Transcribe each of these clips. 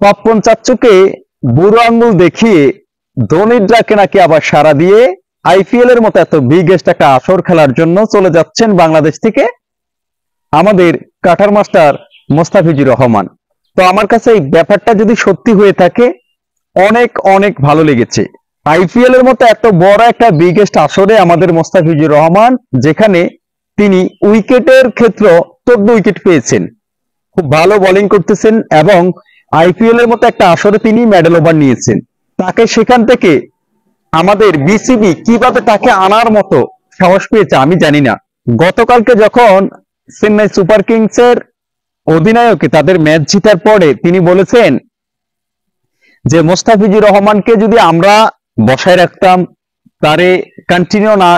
পাপ্পন চাচ্চুকে বুড়ো আঙ্গুল দেখিয়ে ধোনির ডাকে নাকি আবার সাড়া দিয়ে আইপিএল এর মতো এত বিগেস্ট একটা আসর খেলার জন্য চলে যাচ্ছেন বাংলাদেশ থেকে আমাদের কাটার মাস্টার মোস্তাফিজুর রহমান। তো আমার কাছে এই ব্যাপারটা যদি সত্যি হয়ে থাকে অনেক অনেক ভালো লেগেছে। আইপিএল এর মতো এত বড় একটা বিগেস্ট আসরে আমাদের মোস্তাফিজুর রহমান, যেখানে তিনি উইকেটের ক্ষেত্র 14 উইকেট পেয়েছেন, খুব ভালো বোলিং করতেছেন এবং আইপিএল এর মতো একটা আসরে তিনি মেডেল ওভার নিয়েছেন। তাকে সেখান থেকে আমাদের বিসিবি কিভাবে তাকে আনার মতো সাহস পেয়েছে আমি জানি না। গতকালকে যখন চেন্নাই সুপার কিংস এর অধিনায়কে তাদের ম্যাচ জিতার পরে তিনি বলেছেন যে মোস্তাফিজুর রহমানকে যদি আমরা বসায় রাখতাম, তারে কন্টিনিউ না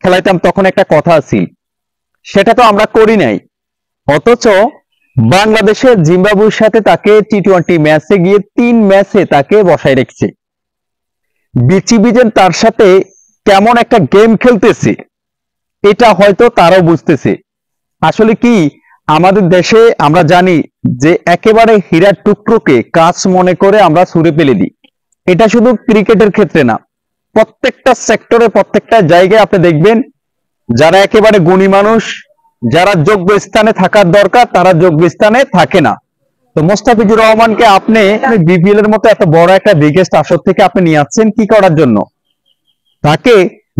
খেলাইতাম, তখন একটা কথা আছিল, সেটা তো আমরা করি নাই। অথচ বাংলাদেশের জিম্বাবুয়ের সাথে তাকে টি-20 ম্যাচে গিয়ে 3 ম্যাচে তাকে বসায় রেখেছে। বিসিবি যেন তার সাথে কেমন একটা গেম খেলতেছে এটা হয়তো তারাও বুঝতেছে। আসলে কি, আমাদের দেশে আমরা জানি যে একেবারে হীরার টুকরোকে কাজ মনে করে আমরা ছুঁড়ে ফেলে দিই। এটা শুধু ক্রিকেটের ক্ষেত্রে না, প্রত্যেকটা সেক্টরে প্রত্যেকটা জায়গায় আপনি দেখবেন যারা একেবারে গুণী মানুষ, যারা যোগ্য স্থানে থাকার দরকার তারা যোগ্য স্থানে থাকে না। তো মোস্তাফিজুর রহমানকে আপনি বিপিএল এর মতো এত বড় একটা বিগেস্ট আসর থেকে আপনি নিয়ে আসছেন কি করার জন্য? তাকে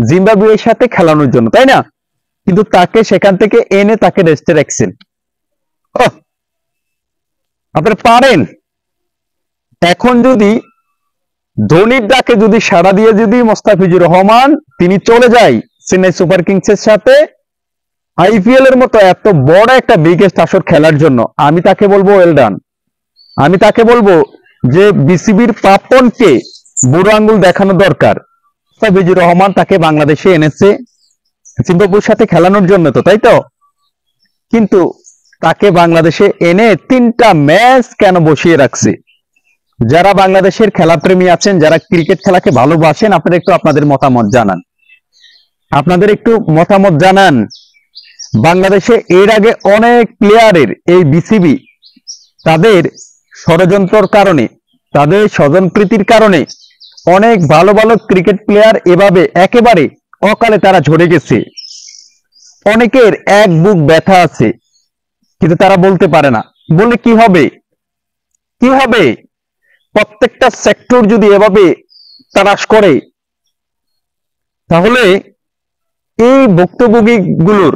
জিম্বাবুয়ের সাথে খেলানোর জন্য, তাই না? কিন্তু তাকে সেখান থেকে এনে তাকে রেস্টে রাখছেন। আপনারা পারেন। এখন যদি ধোনির ডাকে যদি সাড়া দিয়ে যদি মোস্তাফিজুর রহমান তিনি চলে যায় চেন্নাই সুপার কিংস এর সাথে আইপিএল এর মতো এত বড় একটা বিগেস্ট আসর খেলার জন্য, আমি তাকে বলবো ওয়েল ডান। আমি তাকে বলবো যে বিসিবির প্রাপনকে বুড়ো আঙ্গুল দেখানো দরকার। মোস্তাফিজুর রহমান তাকে বাংলাদেশে এনেছে জিম্বাবুয়ের সাথে খেলানোর জন্য, তো তাই তো? কিন্তু তাকে বাংলাদেশে এনে 3টা ম্যাচ কেন বসিয়ে রাখছে? যারা বাংলাদেশের খেলাপ্রেমী আছেন, যারা ক্রিকেট খেলাকে ভালোবাসেন, আপনারা একটু আপনাদের মতামত জানান। বাংলাদেশে এর আগে অনেক প্লেয়ারের এই বিসিবি তাদের ষড়যন্ত্রের কারণে, তাদের স্বজনপ্রীতির কারণে অনেক ভালো ভালো ক্রিকেট প্লেয়ার এভাবে একেবারে অকালে তারা ঝরে গেছে। অনেকের এক বুক ব্যথা আছে, কিন্তু তারা বলতে পারে না। বলে কি হবে? কি হবে? প্রত্যেকটা সেক্টর যদি এভাবে তারাশ করে, তাহলে এই ভুক্তভোগী গুলোর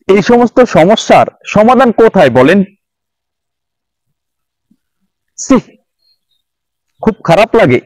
এই সমস্ত সমস্যার সমাধান কোথায় বলেন? খুব খারাপ লাগে।